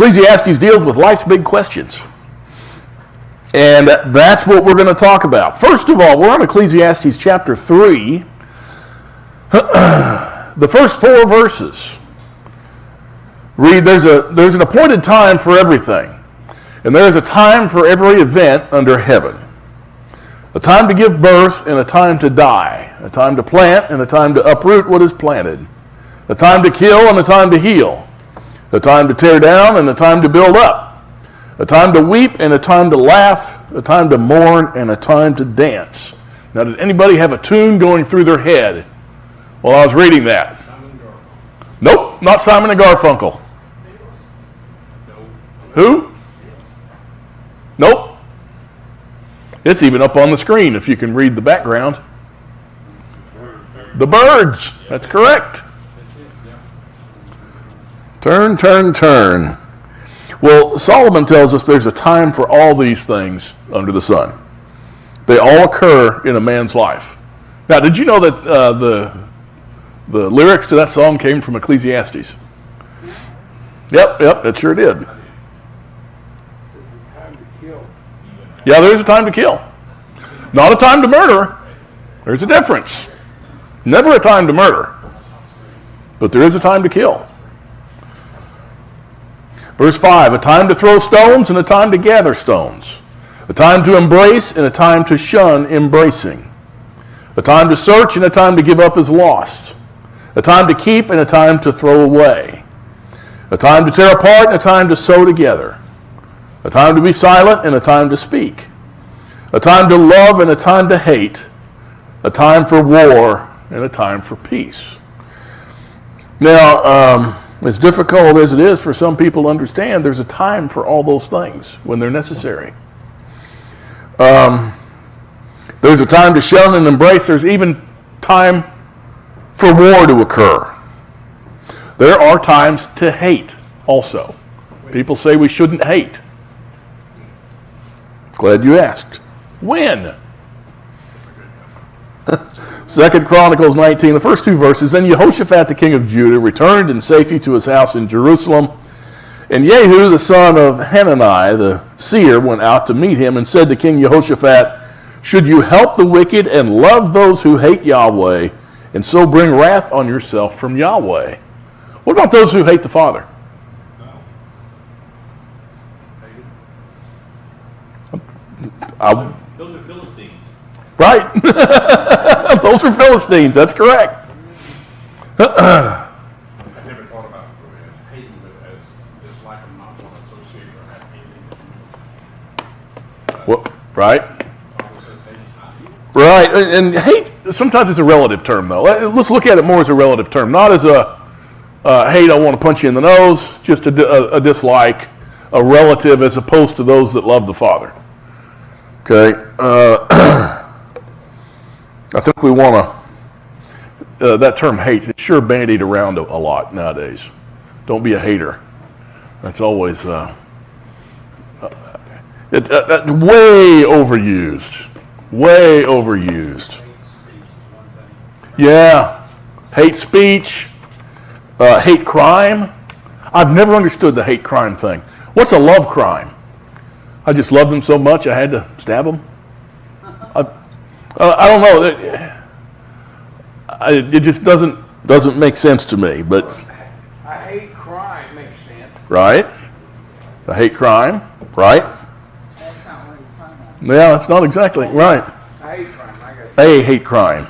Ecclesiastes deals with life's big questions. And that's what we're going to talk about. First of all, we're on Ecclesiastes chapter 3. The first 4 verses read, there's an appointed time for everything, and there is a time for every event under heaven. A time to give birth and a time to die. A time to plant and a time to uproot what is planted. A time to kill and a time to heal. A time to tear down and a time to build up. A time to weep and a time to laugh. A time to mourn and a time to dance. Now, did anybody have a tune going through their head while I was reading that? Nope, not Simon and Garfunkel. Who? Nope. It's even up on the screen if you can read the background. The Birds. That's correct. Turn, turn, turn. Well, Solomon tells us there's a time for all these things under the sun. They all occur in a man's life. Now, did you know that the lyrics to that song came from Ecclesiastes? Yep, it sure did. Yeah, there's a time to kill. Not a time to murder. There's a difference. Never a time to murder. But there is a time to kill. Verse 5, a time to throw stones and a time to gather stones. A time to embrace and a time to shun embracing. A time to search and a time to give up as lost. A time to keep and a time to throw away. A time to tear apart and a time to sew together. A time to be silent and a time to speak. A time to love and a time to hate. A time for war and a time for peace. Now, as difficult as it is for some people to understand, there's a time for all those things when they're necessary. There's a time to shun and embrace. There's even time for war to occur. There are times to hate also. People say we shouldn't hate. Glad you asked. When? 2 Chronicles 19, the first 2 verses. Then Jehoshaphat the king of Judah returned in safety to his house in Jerusalem. And Jehu the son of Hanani the seer went out to meet him and said to King Jehoshaphat, should you help the wicked and love those who hate Yahweh, and so bring wrath on yourself from Yahweh? What about those who hate the Father? Those are Philistines. Right. Those are Philistines. That's correct. I never thought about hating, but as it's like I'm not going to associate or have hating. Well, right. Right. And hate, sometimes it's a relative term, though. Let's look at it more as a relative term. Not as a hate, I want to punch you in the nose, just a dislike, a relative, as opposed to those that love the Father. Okay, I think we want to, that term hate, it's sure bandied around a lot nowadays. Don't be a hater. That's always, it's way overused. Way overused. Yeah, hate speech, hate crime. I've never understood the hate crime thing. What's a love crime? I just loved him so much I had to stab him. I don't know. It just doesn't make sense to me. But I hate crime makes sense. Right. I hate crime. Right. That's not what he's talking about. Yeah, that's not exactly right. I hate crime. I hate crime.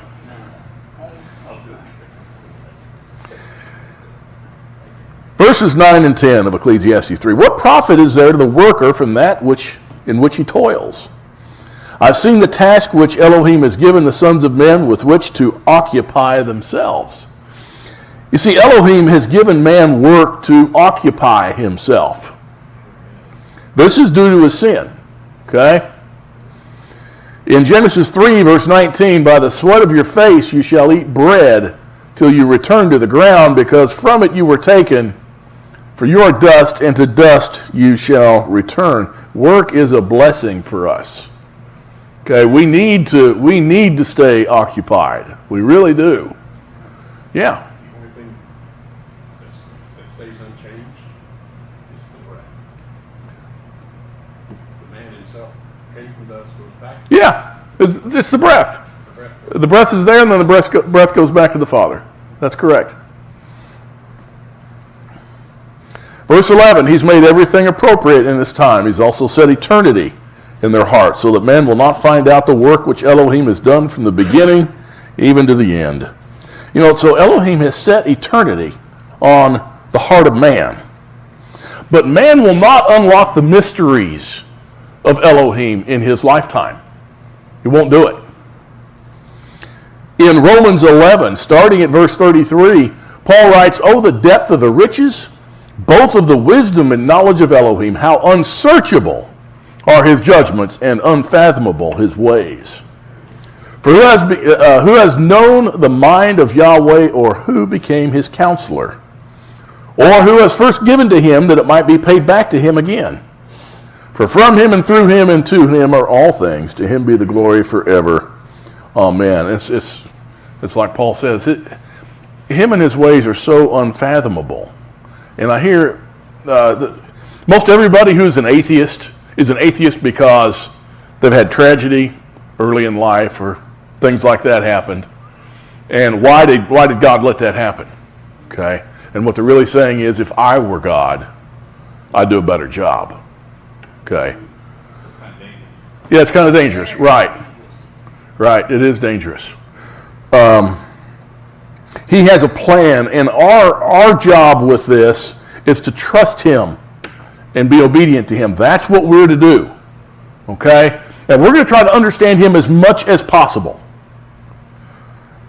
Verses 9 and 10 of Ecclesiastes 3. What profit is there to the worker from that in which he toils? I've seen the task which Elohim has given the sons of men with which to occupy themselves. You see, Elohim has given man work to occupy himself. This is due to his sin. Okay? In Genesis 3, verse 19, by the sweat of your face you shall eat bread till you return to the ground, because from it you were taken. For you are dust, and to dust you shall return. Work is a blessing for us. Okay, we need to stay occupied. We really do. Yeah. The only thing that stays unchanged is the breath. came from dust goes back. Yeah, it's the breath. The breath is there, and then the breath goes back to the Father. That's correct. Verse 11, he's made everything appropriate in his time. He's also set eternity in their hearts, so that men will not find out the work which Elohim has done from the beginning even to the end. You know, so Elohim has set eternity on the heart of man. But man will not unlock the mysteries of Elohim in his lifetime. He won't do it. In Romans 11, starting at verse 33, Paul writes, "Oh, the depth of the riches, both of the wisdom and knowledge of Elohim, how unsearchable are his judgments and unfathomable his ways. For who has known the mind of Yahweh, or who became his counselor? Or who has first given to him that it might be paid back to him again? For from him and through him and to him are all things. To him be the glory forever. Amen." It's like Paul says, him and his ways are so unfathomable. And I hear most everybody who's an atheist is an atheist because they've had tragedy early in life or things like that happened. And why did God let that happen? Okay? And what they're really saying is, if I were God, I'd do a better job. Okay? Yeah, it's kind of dangerous. Right. Right. It is dangerous. He has a plan, and our job with this is to trust him and be obedient to him. That's what we're to do. Okay? And we're going to try to understand him as much as possible.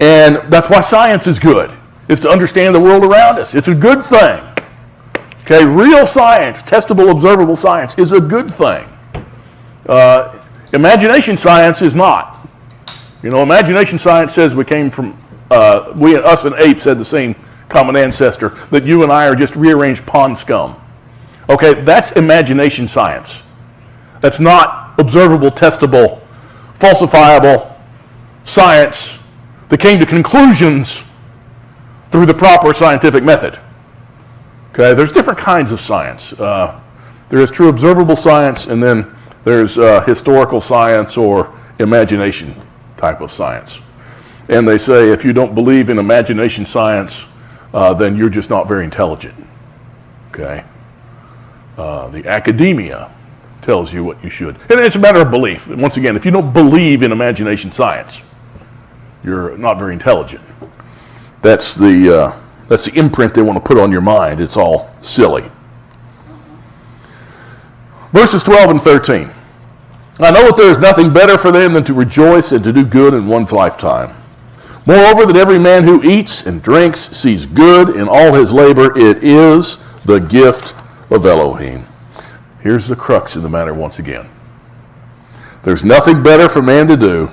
And that's why science is good, is to understand the world around us. It's a good thing. Okay? Real science, testable, observable science is a good thing. Imagination science is not. You know, imagination science says we came from, us and apes had the same common ancestor, that you and I are just rearranged pond scum. Okay, that's imagination science. That's not observable, testable, falsifiable science that came to conclusions through the proper scientific method. Okay, there's different kinds of science. There is true observable science, and then there's historical science or imagination type of science. And they say if you don't believe in imagination science, then you're just not very intelligent. Okay? The academia tells you what you should. And it's a matter of belief. And once again, if you don't believe in imagination science, you're not very intelligent. That's the imprint they want to put on your mind. It's all silly. Verses 12 and 13. "I know that there is nothing better for them than to rejoice and to do good in one's lifetime. Moreover, that every man who eats and drinks sees good in all his labor. It is the gift of Elohim." Here's the crux of the matter once again. There's nothing better for man to do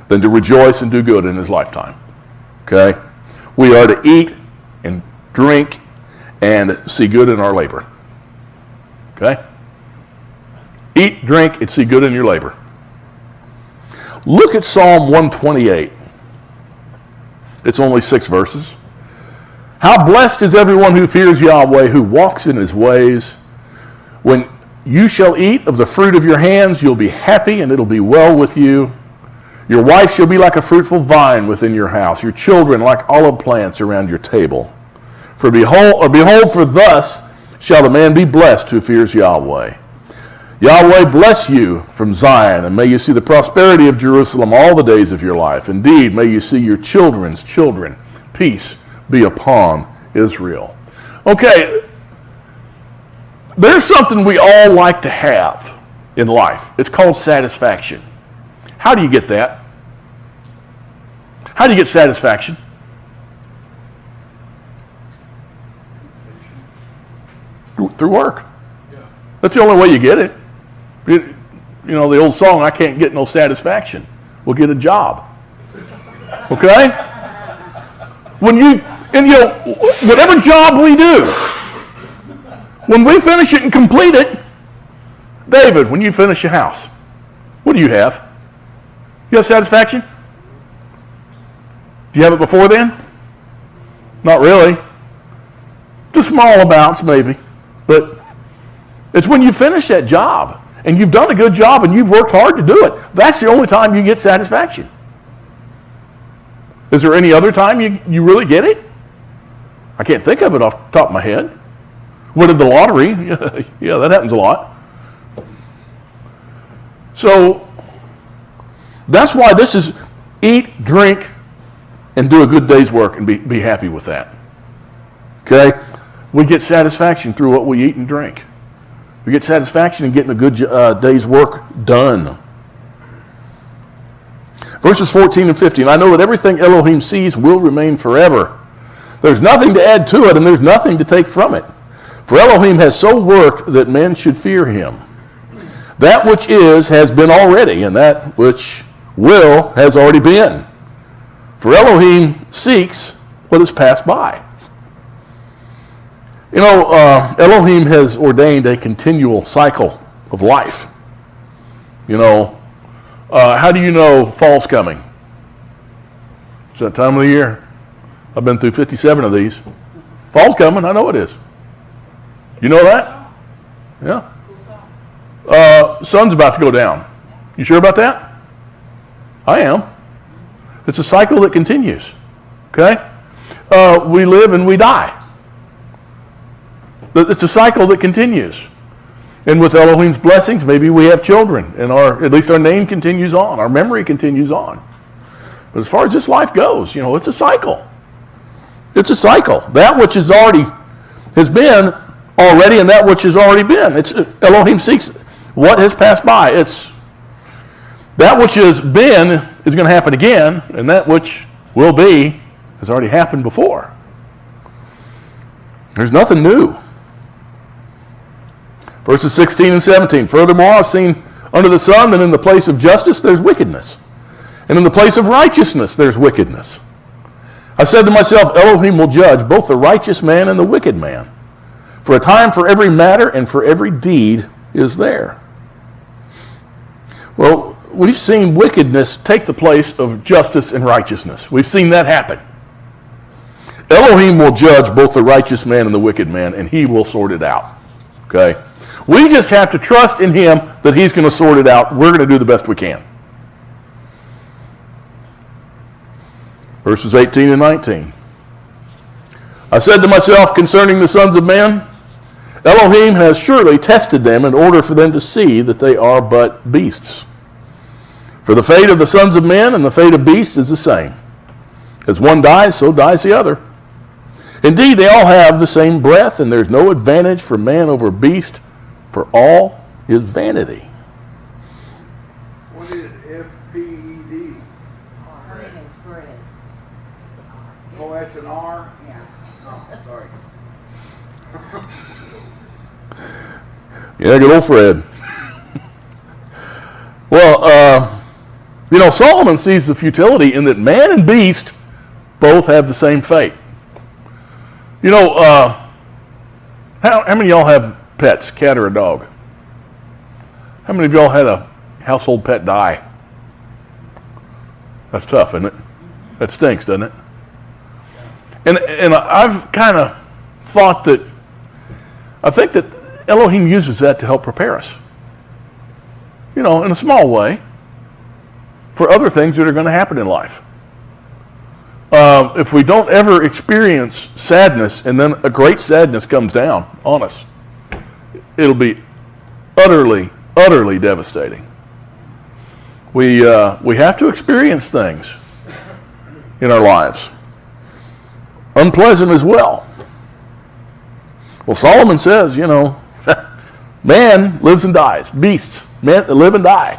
than to rejoice and do good in his lifetime. Okay? We are to eat and drink and see good in our labor. Okay? Eat, drink, and see good in your labor. Look at Psalm 128. It's only 6 verses. "How blessed is everyone who fears Yahweh, who walks in his ways. When you shall eat of the fruit of your hands, you'll be happy, and it'll be well with you. Your wife shall be like a fruitful vine within your house, your children like olive plants around your table. For behold, for thus shall the man be blessed who fears Yahweh. Yahweh bless you from Zion, and may you see the prosperity of Jerusalem all the days of your life. Indeed, may you see your children's children. Peace be upon Israel." Okay, there's something we all like to have in life. It's called satisfaction. How do you get that? How do you get satisfaction? Through work. That's the only way you get it. You know, the old song, "I can't get no satisfaction." Well, get a job. Okay? Whatever job we do, when we finish it and complete it, David, when you finish your house, what do you have? You have satisfaction? Do you have it before then? Not really. Just small amounts, maybe. But it's when you finish that job and you've done a good job and you've worked hard to do it, that's the only time you get satisfaction. Is there any other time you really get it? I can't think of it off the top of my head. Winning the lottery, yeah, that happens a lot. So that's why this is eat, drink, and do a good day's work and be happy with that. Okay? We get satisfaction through what we eat and drink. We get satisfaction in getting a good day's work done. Verses 14 and 15. I know that everything Elohim sees will remain forever. There's nothing to add to it, and there's nothing to take from it. For Elohim has so worked that men should fear him. That which is has been already, and that which will has already been. For Elohim seeks what has passed by. You know, Elohim has ordained a continual cycle of life. You know, how do you know fall's coming? It's that time of the year. I've been through 57 of these. Fall's coming, I know it is. You know that? Yeah. Sun's about to go down. You sure about that? I am. It's a cycle that continues. Okay? We live and we die. It's a cycle that continues. And with Elohim's blessings, maybe we have children, and at least our name continues on, our memory continues on. But as far as this life goes, you know, it's a cycle. It's a cycle. That which has been already, and that which has already been. It's Elohim seeks what has passed by. It's that which has been is going to happen again, and that which will be has already happened before. There's nothing new. Verses 16 and 17. Furthermore, I've seen under the sun that in the place of justice there's wickedness, and in the place of righteousness there's wickedness. I said to myself, Elohim will judge both the righteous man and the wicked man. For a time for every matter and for every deed is there. Well, we've seen wickedness take the place of justice and righteousness. We've seen that happen. Elohim will judge both the righteous man and the wicked man, and he will sort it out. Okay? We just have to trust in him that he's going to sort it out. We're going to do the best we can. Verses 18 and 19. I said to myself concerning the sons of men, Elohim has surely tested them in order for them to see that they are but beasts. For the fate of the sons of men and the fate of beasts is the same. As one dies, so dies the other. Indeed, they all have the same breath, and there's no advantage for man over beast, for all is vanity. What is FPED? Fred is Fred. Oh, that's an R? Yeah. Oh, sorry. Yeah, good old Fred. Well, you know, Solomon sees the futility in that man and beast both have the same fate. You know, how many of y'all have pets, cat or a dog? How many of y'all had a household pet die? That's tough, isn't it? That stinks, doesn't it? And I've kind of thought that, I think that Elohim uses that to help prepare us. You know, in a small way, for other things that are going to happen in life. If we don't ever experience sadness and then a great sadness comes down on us, it'll be utterly, utterly devastating. We have to experience things in our lives. Unpleasant as well. Well, Solomon says, you know, man lives and dies. Beasts, men live and die.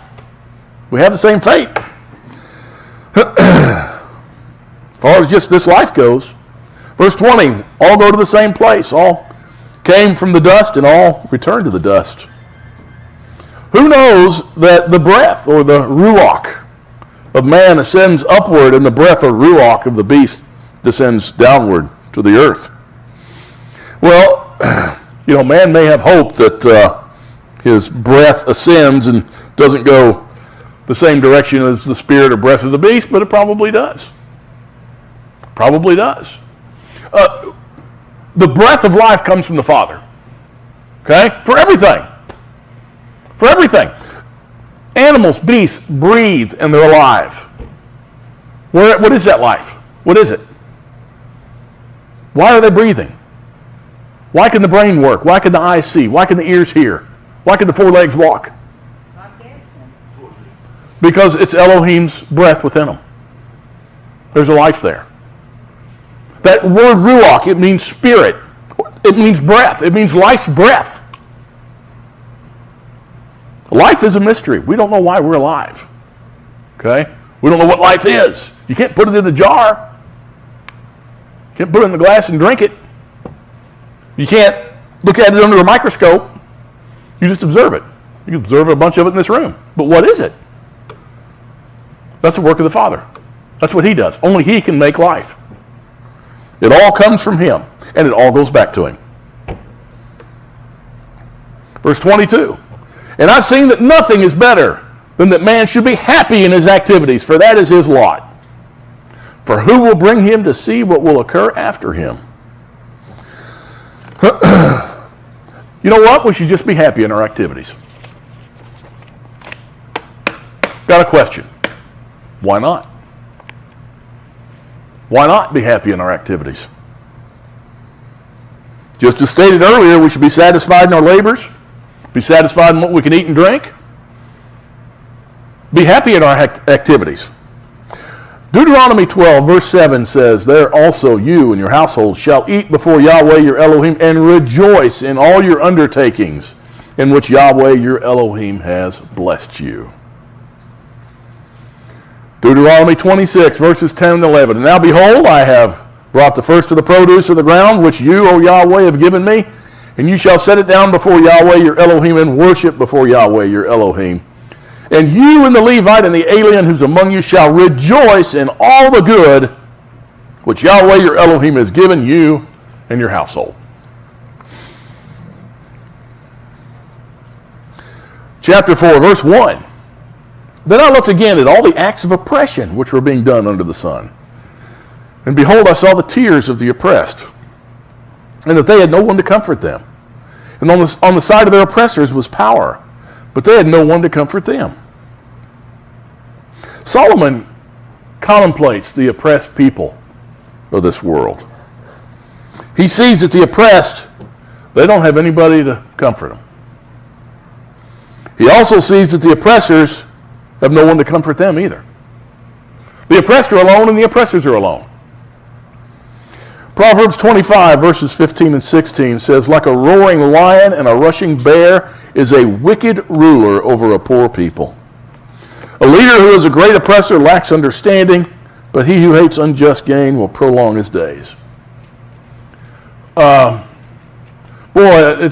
We have the same fate. As far as just this life goes. Verse 20, all go to the same place. All came from the dust and all return to the dust. Who knows that the breath or the ruach of man ascends upward and the breath or ruach of the beast descends downward to the earth? Well, you know, man may have hope that his breath ascends and doesn't go the same direction as the spirit or breath of the beast, but it probably does. Probably does. The breath of life comes from the Father. Okay? For everything. For everything. Animals, beasts breathe and they're alive. What is that life? What is it? Why are they breathing? Why can the brain work? Why can the eyes see? Why can the ears hear? Why can the four legs walk? Because it's Elohim's breath within them. There's a life there. That word ruach, it means spirit. It means breath. It means life's breath. Life is a mystery. We don't know why we're alive. Okay? We don't know what life is. You can't put it in a jar. You can't put it in a glass and drink it. You can't look at it under a microscope. You just observe it. You can observe a bunch of it in this room. But what is it? That's the work of the Father. That's what He does. Only He can make life. It all comes from Him, and it all goes back to Him. Verse 22. And I've seen that nothing is better than that man should be happy in his activities, for that is his lot. For who will bring him to see what will occur after him? You know what? We should just be happy in our activities. Got a question. Why not? Why not be happy in our activities? Just as stated earlier, we should be satisfied in our labors, be satisfied in what we can eat and drink, be happy in our activities. Deuteronomy 12, verse 7 says, there also you and your household shall eat before Yahweh your Elohim and rejoice in all your undertakings in which Yahweh your Elohim has blessed you. Deuteronomy 26, verses 10 and 11. And now behold, I have brought the first of the produce of the ground, which you, O Yahweh, have given me, and you shall set it down before Yahweh your Elohim and worship before Yahweh your Elohim. And you and the Levite and the alien who's among you shall rejoice in all the good which Yahweh your Elohim has given you and your household. Chapter 4, verse 1. Then I looked again at all the acts of oppression which were being done under the sun. And behold, I saw the tears of the oppressed, and that they had no one to comfort them. And on the side of their oppressors was power, but they had no one to comfort them. Solomon contemplates the oppressed people of this world. He sees that the oppressed, they don't have anybody to comfort them. He also sees that the oppressors have no one to comfort them either. The oppressed are alone and the oppressors are alone. Proverbs 25, verses 15 and 16 says, like a roaring lion and a rushing bear is a wicked ruler over a poor people. A leader who is a great oppressor lacks understanding, but he who hates unjust gain will prolong his days. When it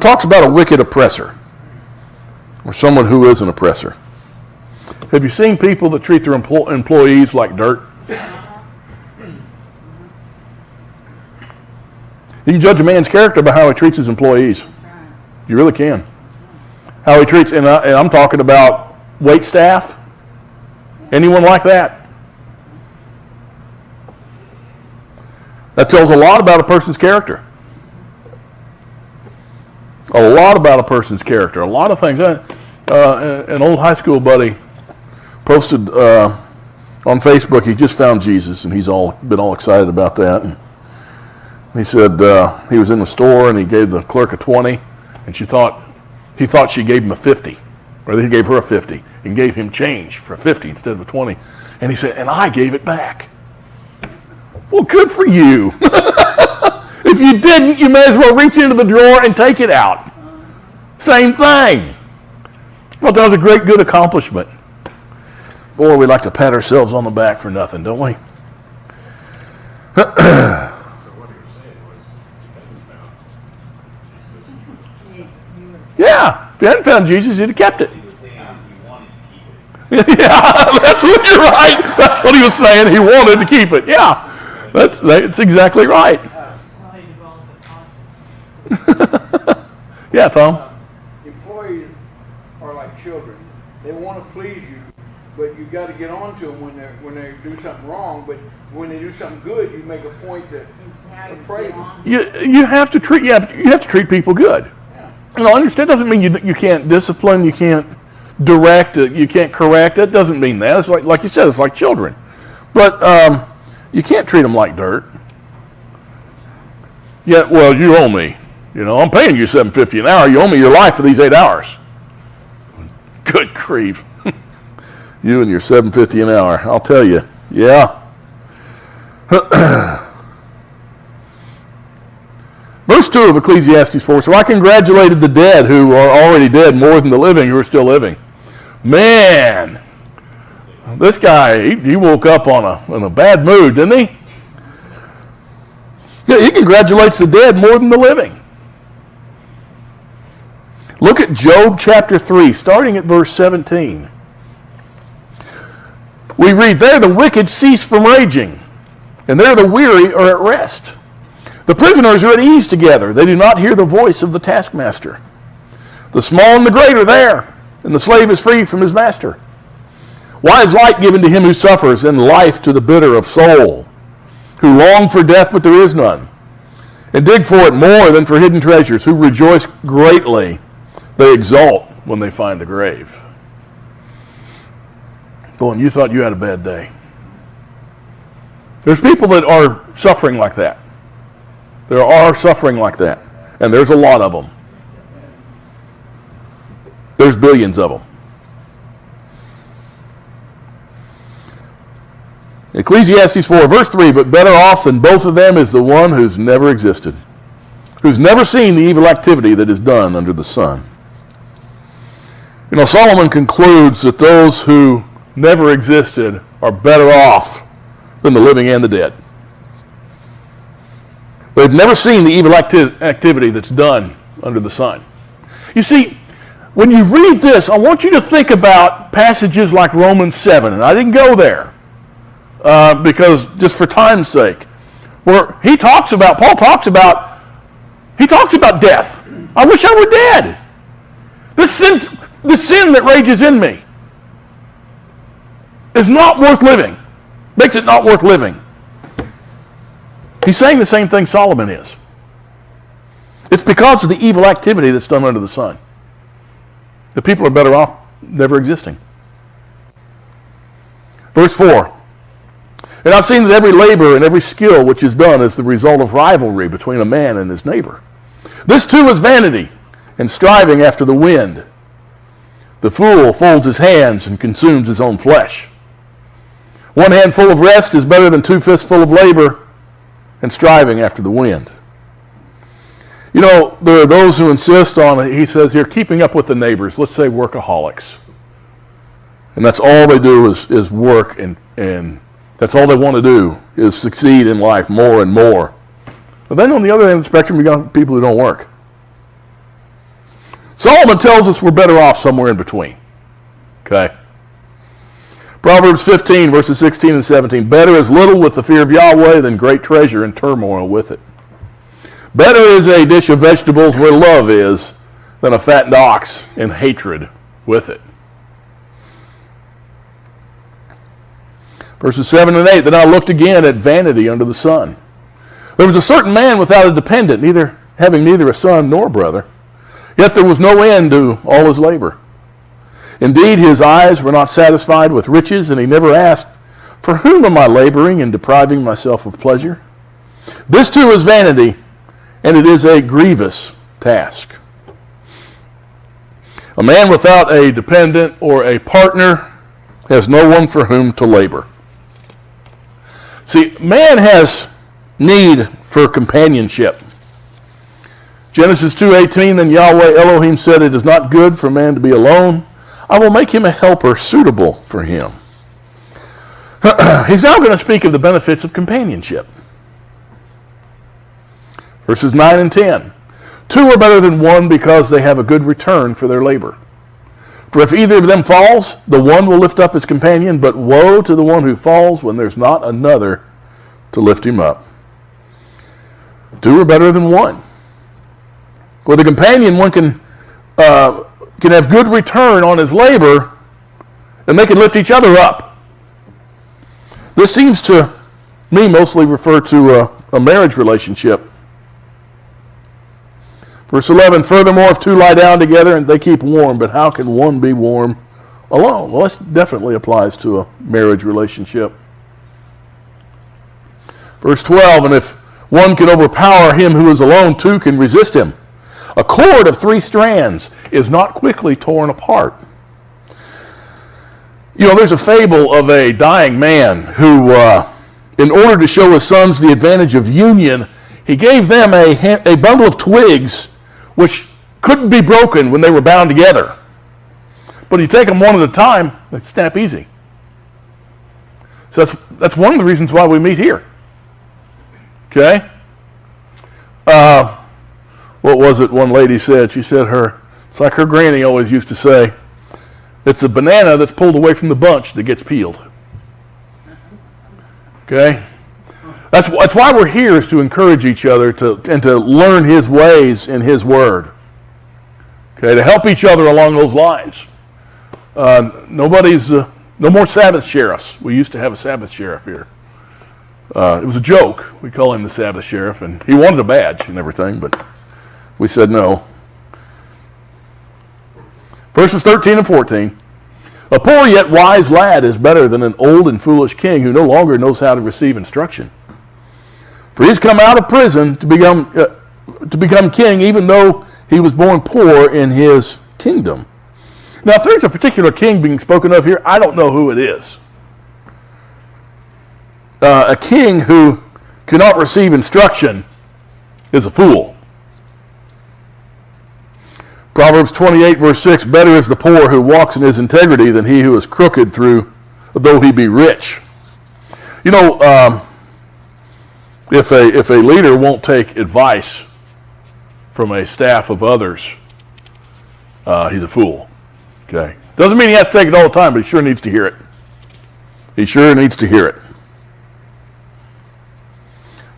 talks about a wicked oppressor, or someone who is an oppressor, have you seen people that treat their employees like dirt? You can judge a man's character by how he treats his employees. You really can. How he treats, and I'm talking about wait staff, anyone like that. That tells a lot about a person's character. A lot about a person's character. A lot of things. An old high school buddy posted on Facebook, he just found Jesus, and he's been all excited about that. And he said he was in the store, and he gave the clerk a 20, and he thought she gave him a 50, or he gave her a 50, and gave him change for a 50 instead of a 20. And he said, and I gave it back. Well, good for you. If you didn't, you may as well reach into the drawer and take it out. Same thing. Well, that was a great, good accomplishment. Boy, we like to pat ourselves on the back for nothing, don't we? So what he was saying was, he hadn't found Jesus. Yeah. If you hadn't found Jesus, you'd have kept it. He was saying he wanted to keep it. Yeah, that's what you're right. That's what he was saying. He wanted to keep it. Yeah, that's exactly right. Well, he developed a conscience. Yeah, Tom. Employees are like children. They want to please you, but you got to get on to them when they do something wrong. But when they do something good, you make a point to It's how you praise get them. on. You have to treat people good. Yeah. Understand doesn't mean you can't discipline, you can't direct, you can't correct. That doesn't mean that. It's like you said, it's like children. But you can't treat them like dirt. Yeah, well, you owe me. I'm paying you $7.50 an hour. You owe me your life for these 8 hours. Good grief. You and your $7.50 an hour. I'll tell you. Yeah. Verse 2 of Ecclesiastes 4. So I congratulated the dead who are already dead more than the living who are still living. Man, this guy, he woke up in a bad mood, didn't he? Yeah, he congratulates the dead more than the living. Look at Job chapter 3, starting at verse 17. We read, there the wicked cease from raging, and there the weary are at rest. The prisoners are at ease together. They do not hear the voice of the taskmaster. The small and the great are there, and the slave is free from his master. Why is light given to him who suffers, and life to the bitter of soul, who long for death, but there is none, and dig for it more than for hidden treasures, who rejoice greatly, they exult when they find the grave. Boy, and you thought you had a bad day. There's people that are suffering like that. There are suffering like that, and there's a lot of them. There's billions of them. Ecclesiastes 4, verse 3, but better off than both of them is the one who's never existed, who's never seen the evil activity that is done under the sun. Solomon concludes that those who never existed are better off than the living and the dead. They've never seen the evil activity that's done under the sun. You see, when you read this, I want you to think about passages like Romans 7, and I didn't go there because just for time's sake, where Paul talks about death. I wish I were dead. The sin that rages in me is not worth living, makes it not worth living. He's saying the same thing Solomon is. It's because of the evil activity that's done under the sun. The people are better off never existing. Verse 4. And I've seen that every labor and every skill which is done is the result of rivalry between a man and his neighbor. This too is vanity and striving after the wind. The fool folds his hands and consumes his own flesh. One handful of rest is better than 2 fistfuls of labor and striving after the wind. There are those who insist on, he says here, keeping up with the neighbors, let's say workaholics. And that's all they do is work, and that's all they want to do is succeed in life more and more. But then on the other end of the spectrum, you got people who don't work. Solomon tells us we're better off somewhere in between. Okay? Proverbs 15, verses 16 and 17. Better is little with the fear of Yahweh than great treasure and turmoil with it. Better is a dish of vegetables where love is than a fattened ox and hatred with it. Verses 7 and 8. Then I looked again at vanity under the sun. There was a certain man without a dependent, having neither a son nor brother. Yet there was no end to all his labor. Indeed, his eyes were not satisfied with riches, and he never asked, for whom am I laboring and depriving myself of pleasure? This too is vanity, and it is a grievous task. A man without a dependent or a partner has no one for whom to labor. See, man has need for companionship. Genesis 2:18, then Yahweh Elohim said, it is not good for man to be alone. I will make him a helper suitable for him. He's now going to speak of the benefits of companionship. Verses 9 and 10. 2 are better than 1 because they have a good return for their labor. For if either of them falls, the one will lift up his companion, but woe to the one who falls when there's not another to lift him up. 2 are better than 1. With a companion, one can have good return on his labor, and they can lift each other up. This seems to me mostly refer to a marriage relationship. Verse 11, furthermore, if two lie down together and they keep warm, but how can one be warm alone? Well, this definitely applies to a marriage relationship. Verse 12, and if one can overpower him who is alone, two can resist him. A cord of 3 strands is not quickly torn apart. You know, there's a fable of a dying man who, in order to show his sons the advantage of union, he gave them a bundle of twigs which couldn't be broken when they were bound together. But you take them one at a time, they snap easy. So that's one of the reasons why we meet here. Okay? What was it one lady said? She said it's like her granny always used to say, it's a banana that's pulled away from the bunch that gets peeled. Okay? That's why we're here, is to encourage each other and to learn his ways in his word. Okay, to help each other along those lines. No more Sabbath sheriffs. We used to have a Sabbath sheriff here. It was a joke. We call him the Sabbath sheriff, and he wanted a badge and everything, but we said no. Verses 13 and 14. A poor yet wise lad is better than an old and foolish king who no longer knows how to receive instruction. For he's come out of prison to become king, even though he was born poor in his kingdom. Now, if there's a particular king being spoken of here, I don't know who it is. A king who cannot receive instruction is a fool. Proverbs 28, verse 6, better is the poor who walks in his integrity than he who is crooked though he be rich. You know, if a leader won't take advice from a staff of others, he's a fool. Okay. Doesn't mean he has to take it all the time, but he sure needs to hear it. He sure needs to hear it.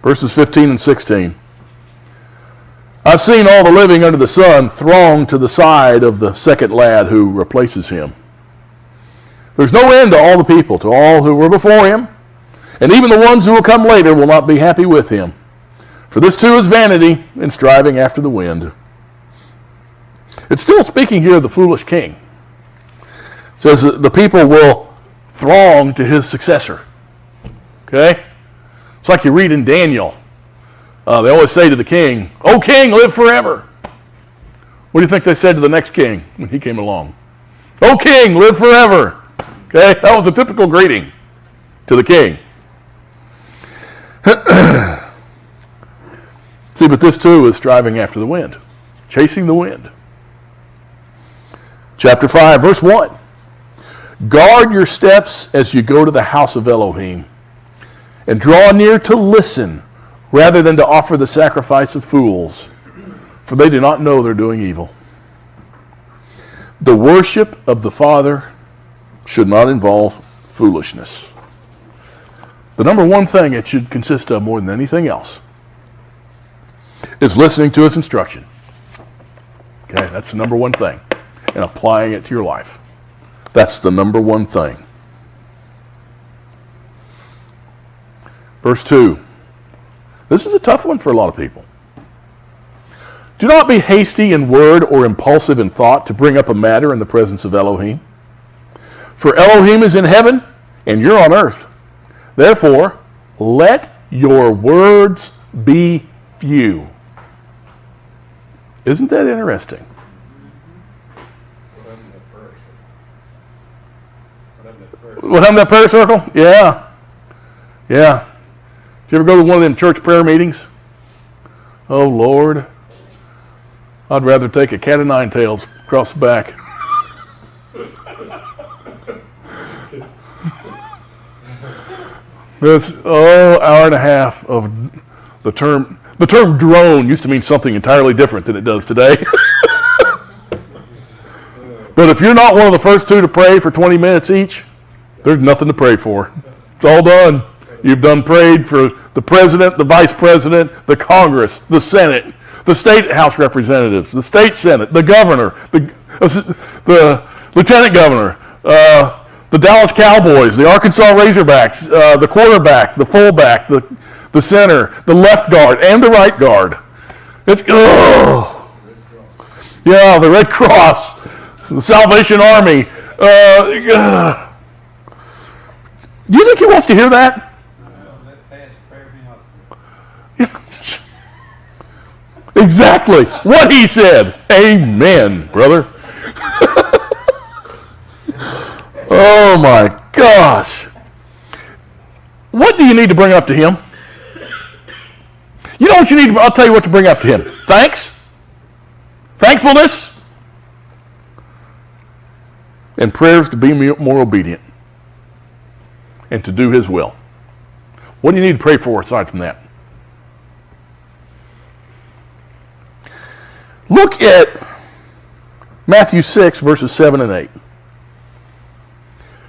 Verses 15 and 16. I've seen all the living under the sun throng to the side of the second lad who replaces him. There's no end to all the people, to all who were before him, and even the ones who will come later will not be happy with him. For this too is vanity and striving after the wind. It's still speaking here of the foolish king. It says that the people will throng to his successor. Okay? It's like you read in Daniel. They always say to the king, "O king, live forever." What do you think they said to the next king when he came along? "O king, live forever." Okay? That was a typical greeting to the king. See, but this too is striving after the wind, chasing the wind. Chapter 5, verse 1. Guard your steps as you go to the house of Elohim, and draw near to listen, rather than to offer the sacrifice of fools, for they do not know they're doing evil. The worship of the Father should not involve foolishness. The number one thing it should consist of more than anything else is listening to his instruction. Okay, that's the number one thing. And applying it to your life. That's the number one thing. Verse 2. This is a tough one for a lot of people. Do not be hasty in word or impulsive in thought to bring up a matter in the presence of Elohim. For Elohim is in heaven, and you're on earth. Therefore, let your words be few. Isn't that interesting? What happened to that prayer circle? Yeah. Yeah. Did you ever go to one of them church prayer meetings? Oh, Lord. I'd rather take a cat of nine tails across the back. It's hour and a half of the term. The term drone used to mean something entirely different than it does today. But if you're not one of the first two to pray for 20 minutes each, there's nothing to pray for. It's all done. You've done prayed for the president, the vice president, the Congress, the Senate, the state House representatives, the state Senate, the governor, the lieutenant governor, the Dallas Cowboys, the Arkansas Razorbacks, the quarterback, the fullback, the center, the left guard, and the right guard. It's Yeah, the Red Cross, the Salvation Army. Do you think he wants to hear that? Let fast prayer be not. Exactly what he said. Amen, brother. Oh my gosh. What do you need to bring up to him? You know what you need? I'll tell you what to bring up to him. Thanks, thankfulness, and prayers to be more obedient and to do his will. What do you need to pray for aside from that? Look at Matthew 6, verses 7 and 8.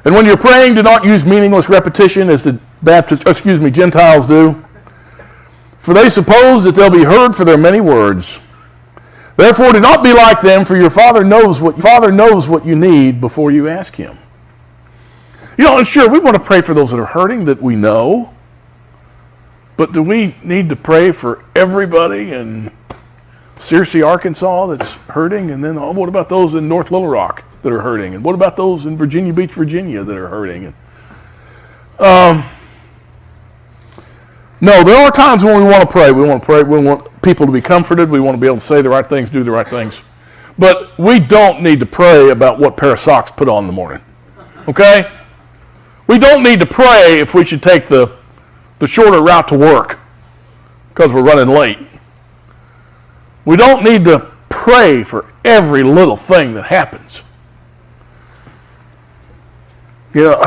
And when you're praying, do not use meaningless repetition as the Gentiles do, for they suppose that they'll be heard for their many words. Therefore, do not be like them, for your Father knows what you need before you ask him. You know, and sure, we want to pray for those that are hurting that we know, but do we need to pray for everybody in Searcy, Arkansas that's hurting? And then what about those in North Little Rock that are hurting? And what about those in Virginia Beach, Virginia that are hurting? No, there are times when we want to pray. We want to pray. We want people to be comforted. We want to be able to say the right things, do the right things. But we don't need to pray about what pair of socks put on in the morning. Okay? We don't need to pray if we should take the shorter route to work because we're running late. We don't need to pray for every little thing that happens. You know,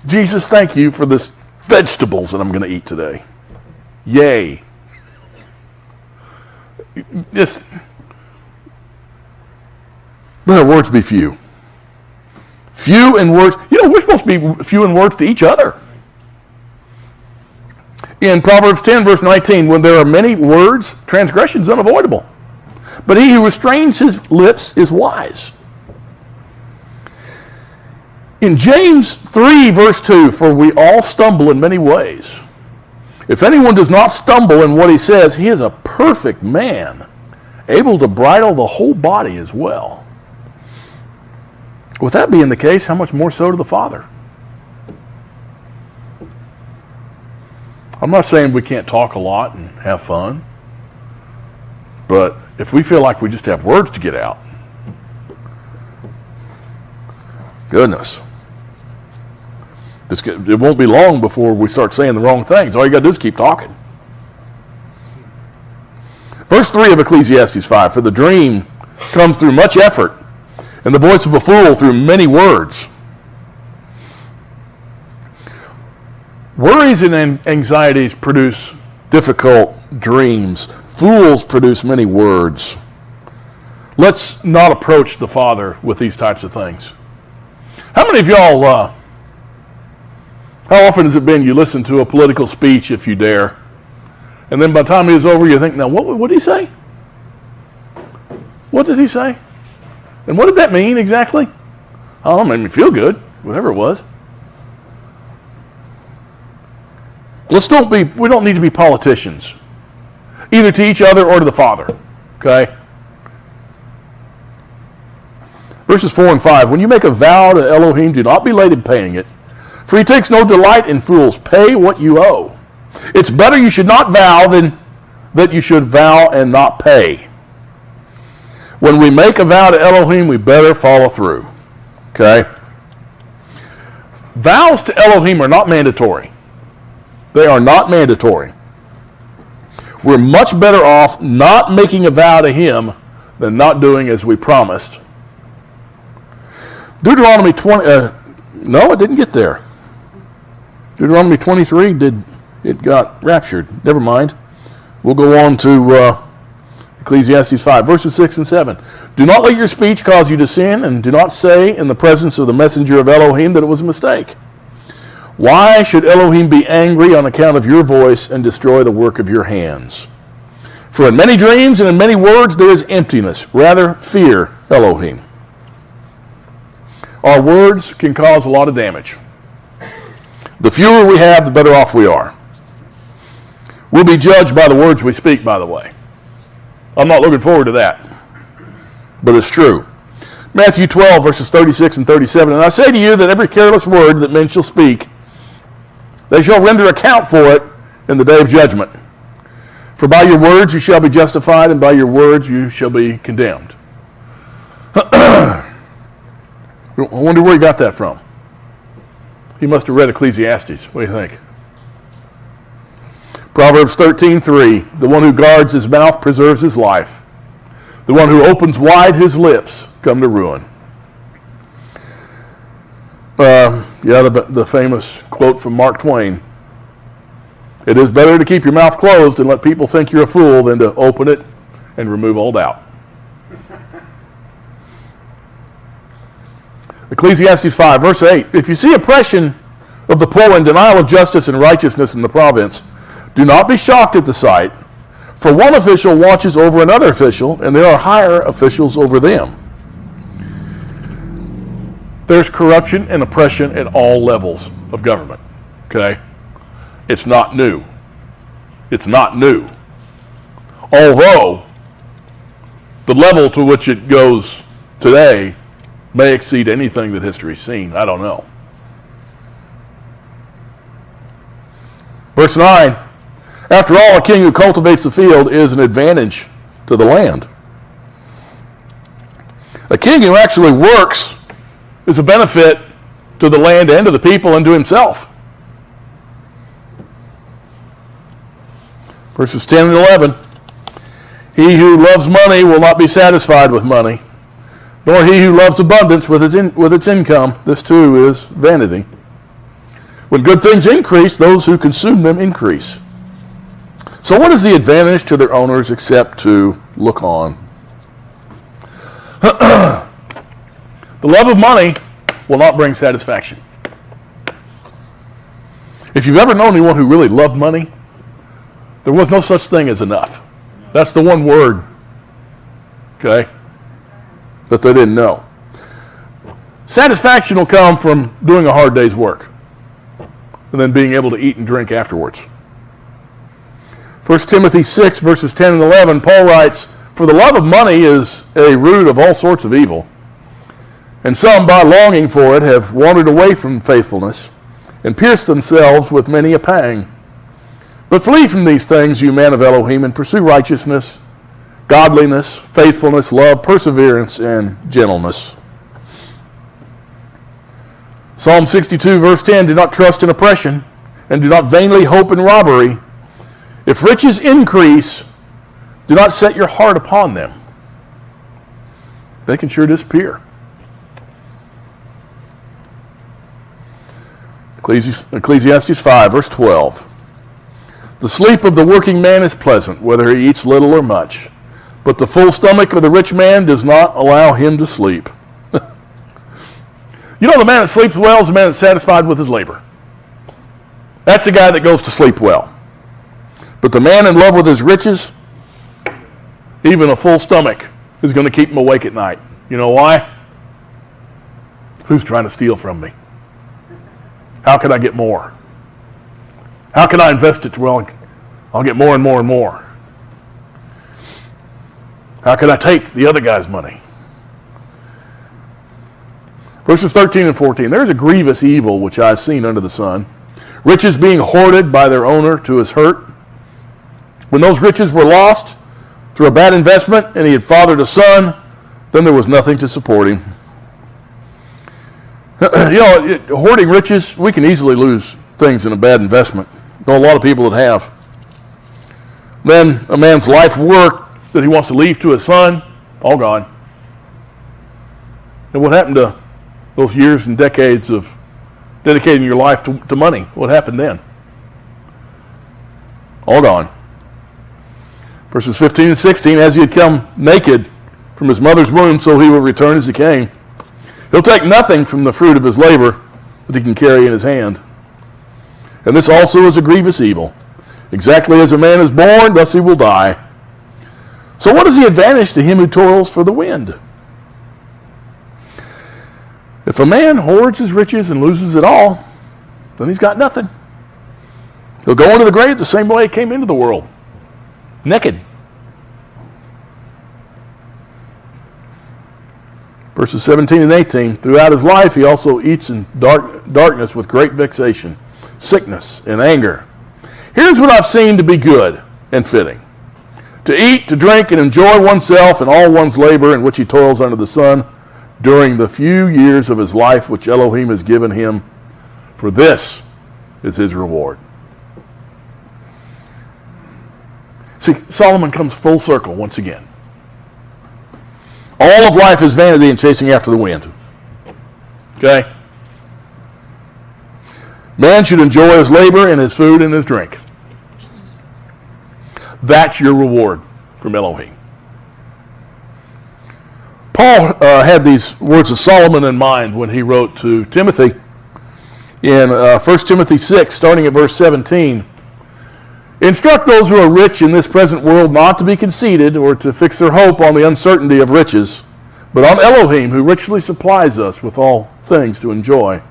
Jesus, thank you for this vegetables that I'm going to eat today. Yay. Just let our words be few. Few in words. You know, we're supposed to be few in words to each other. In Proverbs 10, verse 19, when there are many words, transgression is unavoidable. But he who restrains his lips is wise. In James 3, verse 2, for we all stumble in many ways. If anyone does not stumble in what he says, he is a perfect man, able to bridle the whole body as well. With that being the case, how much more so to the Father? I'm not saying we can't talk a lot and have fun, but if we feel like we just have words to get out, goodness. It won't be long before we start saying the wrong things. All you got to do is keep talking. Verse 3 of Ecclesiastes 5, for the dream comes through much effort, and the voice of a fool through many words. Worries and anxieties produce difficult dreams. Fools produce many words. Let's not approach the Father with these types of things. How many of y'all, how often has it been you listen to a political speech, if you dare, and then by the time it was over, you think, now, what did he say? What did he say? And what did that mean exactly? Oh, it made me feel good, whatever it was. We don't need to be politicians, either to each other or to the Father, okay? Verses 4 and 5, when you make a vow to Elohim, do not be late in paying it, for he takes no delight in fools. Pay what you owe. It's better you should not vow than that you should vow and not pay. When we make a vow to Elohim, we better follow through, okay? Vows to Elohim are not mandatory. They are not mandatory. We're much better off not making a vow to him than not doing as we promised. Deuteronomy 20, no, it didn't get there. Deuteronomy 23, it got raptured. Never mind. We'll go on to Ecclesiastes 5, verses 6 and 7. Do not let your speech cause you to sin, and do not say in the presence of the messenger of Elohim that it was a mistake. Why should Elohim be angry on account of your voice and destroy the work of your hands? For in many dreams and in many words there is emptiness. Rather, fear Elohim. Our words can cause a lot of damage. The fewer we have, the better off we are. We'll be judged by the words we speak, by the way. I'm not looking forward to that. But it's true. Matthew 12, verses 36 and 37. And I say to you that every careless word that men shall speak, they shall render account for it in the day of judgment. For by your words you shall be justified, and by your words you shall be condemned. I wonder where he got that from. He must have read Ecclesiastes. What do you think? Proverbs 13:3. The one who guards his mouth preserves his life. The one who opens wide his lips come to ruin. The famous quote from Mark Twain. It is better to keep your mouth closed and let people think you're a fool than to open it and remove all doubt. Ecclesiastes 5, verse 8. If you see oppression of the poor and denial of justice and righteousness in the province, do not be shocked at the sight, for one official watches over another official, and there are higher officials over them. There's corruption and oppression at all levels of government. Okay? It's not new. It's not new. Although the level to which it goes today may exceed anything that history's seen. I don't know. Verse 9. After all, a king who cultivates the field is an advantage to the land. A king who actually works is a benefit to the land and to the people and to himself. Verses 10 and 11. He who loves money will not be satisfied with money, nor he who loves abundance with its income. This too is vanity. When good things increase, those who consume them increase. So what is the advantage to their owners except to look on? The love of money will not bring satisfaction. If you've ever known anyone who really loved money, there was no such thing as enough. That's the one word, okay, that they didn't know. Satisfaction will come from doing a hard day's work and then being able to eat and drink afterwards. 1 Timothy 6, verses 10 and 11, Paul writes, "For the love of money is a root of all sorts of evil, and some, by longing for it, have wandered away from faithfulness and pierced themselves with many a pang. But flee from these things, you men of Elohim, and pursue righteousness, godliness, faithfulness, love, perseverance, and gentleness." Psalm 62, verse 10, "Do not trust in oppression, and do not vainly hope in robbery. If riches increase, do not set your heart upon them. They can sure disappear." Ecclesiastes 5, verse 12. "The sleep of the working man is pleasant, whether he eats little or much. But the full stomach of the rich man does not allow him to sleep." You know, the man that sleeps well is the man that's satisfied with his labor. That's the guy that goes to sleep well. But the man in love with his riches, even a full stomach, is going to keep him awake at night. You know why? Who's trying to steal from me? How can I get more? How can I invest it well? I'll get more and more and more. How can I take the other guy's money? Verses 13 and 14. "There is a grievous evil which I have seen under the sun, riches being hoarded by their owner to his hurt. When those riches were lost through a bad investment and he had fathered a son, then there was nothing to support him." Hoarding riches, we can easily lose things in a bad investment. I know a lot of people that have. Then a man's life work that he wants to leave to his son, all gone. And what happened to those years and decades of dedicating your life to money? What happened then? All gone. Verses 15 and 16, "As he had come naked from his mother's womb, so he will return as he came. He'll take nothing from the fruit of his labor that he can carry in his hand. And this also is a grievous evil. Exactly as a man is born, thus he will die. So what is the advantage to him who toils for the wind?" If a man hoards his riches and loses it all, then he's got nothing. He'll go into the grave the same way he came into the world, naked. Verses 17 and 18, throughout his life he also eats in darkness with great vexation, sickness, and anger. Here's what I've seen to be good and fitting: to eat, to drink, and enjoy oneself and all one's labor in which he toils under the sun during the few years of his life which Elohim has given him, for this is his reward. See, Solomon comes full circle once again. All of life is vanity and chasing after the wind. Okay? Man should enjoy his labor and his food and his drink. That's your reward from Elohim. Paul had these words of Solomon in mind when he wrote to Timothy in 1 Timothy 6, starting at verse 17. Instruct those who are rich in this present world not to be conceited or to fix their hope on the uncertainty of riches, but on Elohim, who richly supplies us with all things to enjoy.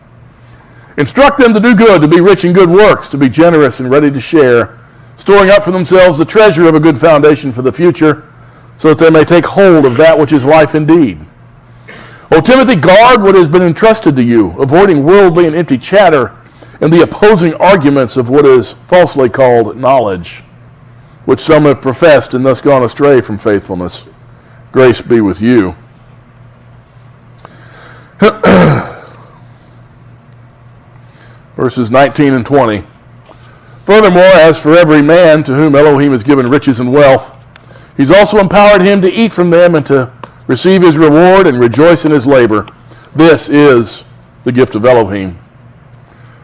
Instruct them to do good, to be rich in good works, to be generous and ready to share, storing up for themselves the treasure of a good foundation for the future, so that they may take hold of that which is life indeed. O Timothy, guard what has been entrusted to you, avoiding worldly and empty chatter and the opposing arguments of what is falsely called knowledge, which some have professed and thus gone astray from faithfulness. Grace be with you. Verses 19 and 20. Furthermore, as for every man to whom Elohim has given riches and wealth, he's also empowered him to eat from them and to receive his reward and rejoice in his labor. This is the gift of Elohim.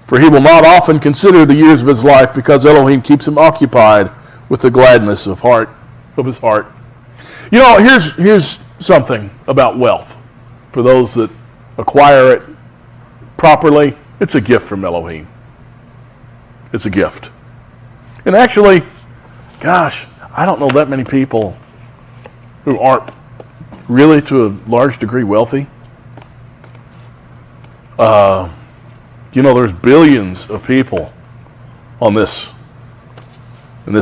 For he will not often consider the years of his life, because Elohim keeps him occupied with the gladness of his heart. You know, here's something about wealth. For those that acquire it properly, it's a gift from Elohim. It's a gift. And actually, gosh, I don't know that many people who aren't really to a large degree wealthy. You know, there's billions of people on this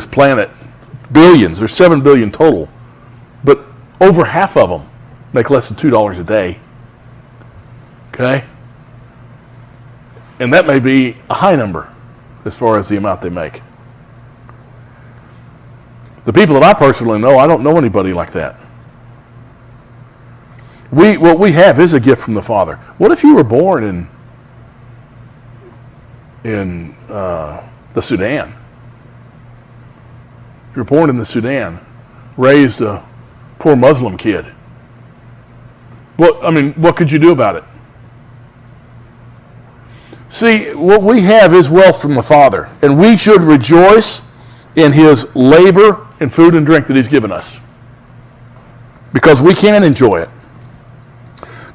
planet. Billions. There's 7 billion total. But over half of them make less than $2 a day. Okay? And that may be a high number as far as the amount they make. The people that I personally know, I don't know anybody like that. What we have is a gift from the Father. What if you were born in the Sudan? If you're born in the Sudan, raised a poor Muslim kid, what could you do about it? See, what we have is wealth from the Father, and we should rejoice in his labor and food and drink that he's given us, because we can enjoy it.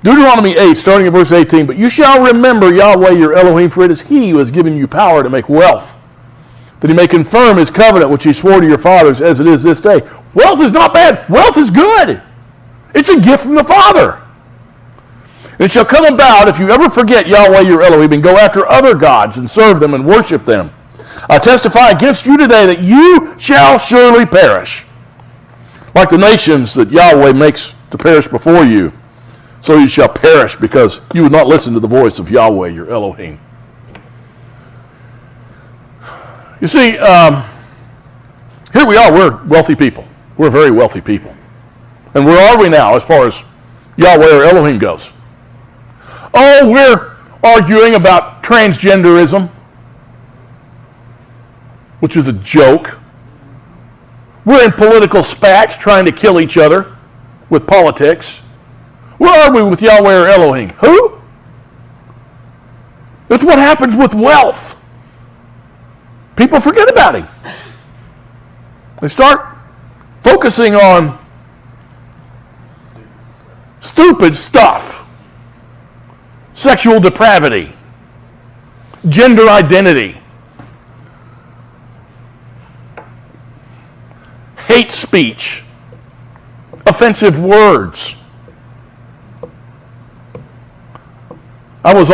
Deuteronomy 8, starting at verse 18, but you shall remember Yahweh your Elohim, for it is he who has given you power to make wealth, that he may confirm his covenant which he swore to your fathers as it is this day. Wealth is not bad. Wealth is good. It's a gift from the Father. And it shall come about, if you ever forget Yahweh your Elohim and go after other gods and serve them and worship them, I testify against you today that you shall surely perish, like the nations that Yahweh makes to perish before you. So you shall perish, because you would not listen to the voice of Yahweh your Elohim. You see, here we are. We're wealthy people. We're very wealthy people. And where are we now as far as Yahweh or Elohim goes? Oh, we're arguing about transgenderism, which is a joke. We're in political spats trying to kill each other with politics. Where are we with Yahweh or Elohim? Who? That's what happens with wealth. People forget about him. They start focusing on stupid stuff. Sexual depravity. Gender identity. Hate speech. Offensive words. I was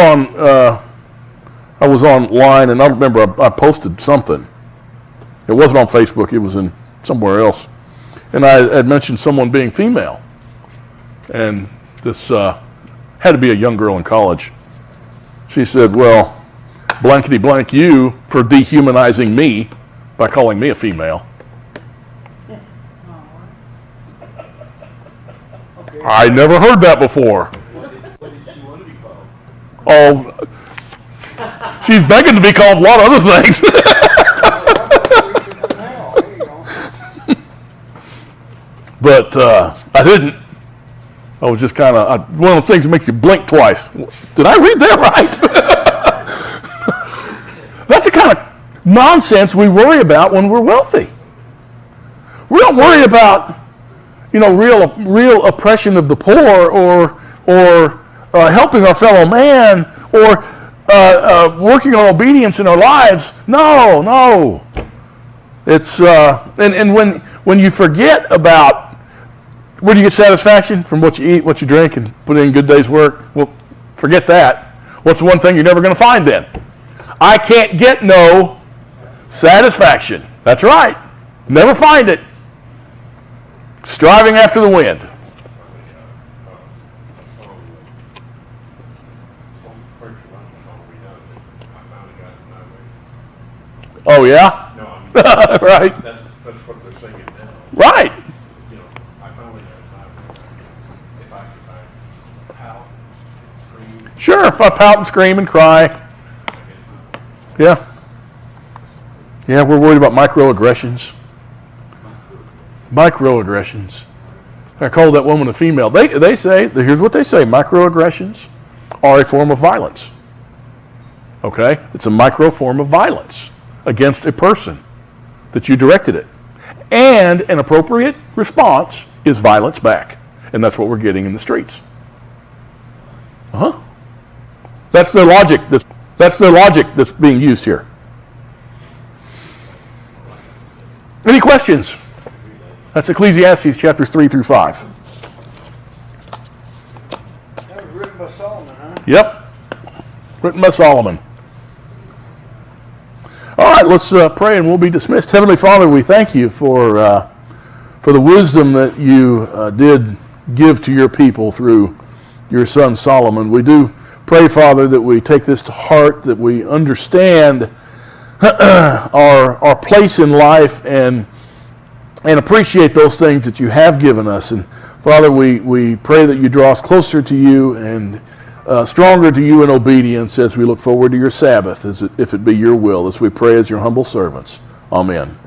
online, and I remember I posted something. It wasn't on Facebook. It was in somewhere else. And I had mentioned someone being female. And This had to be a young girl in college. She said, well, blankety blank you for dehumanizing me by calling me a female. I never heard that before. What did she want to be called? Oh, she's begging to be called a lot of other things. But I didn't. I was just kind of, one of those things that make you blink twice. Did I read that right? That's the kind of nonsense we worry about when we're wealthy. We don't worry about, real oppression of the poor or helping our fellow man or working on obedience in our lives. No. It's and when you forget about where do you get satisfaction? From what you eat, what you drink, and put in a good day's work? Well, forget that. What's the one thing you're never going to find then? I can't get no satisfaction. That's right. Never find it. Striving after the wind. Oh, yeah? No, I mean, Right. that's what they're singing now. Right. I finally got time. If I could pout and scream, Sure, if I pout and scream and cry. Yeah. Yeah, we're worried about microaggressions. Microaggressions. I called that woman a female. They say, here's what they say, microaggressions are a form of violence. Okay? It's a micro form of violence against a person that you directed it. And an appropriate response is violence back. And that's what we're getting in the streets. That's the logic that's being used here. Any questions? That's Ecclesiastes chapters 3 through 5. That was written by Solomon, huh? Yep. Written by Solomon. All right, let's pray and we'll be dismissed. Heavenly Father, we thank you for the wisdom that you did give to your people through your son Solomon. We do pray, Father, that we take this to heart, that we understand our place in life and appreciate those things that you have given us. And Father, we pray that you draw us closer to you and stronger to you in obedience as we look forward to your Sabbath, if it be your will, as we pray as your humble servants. Amen.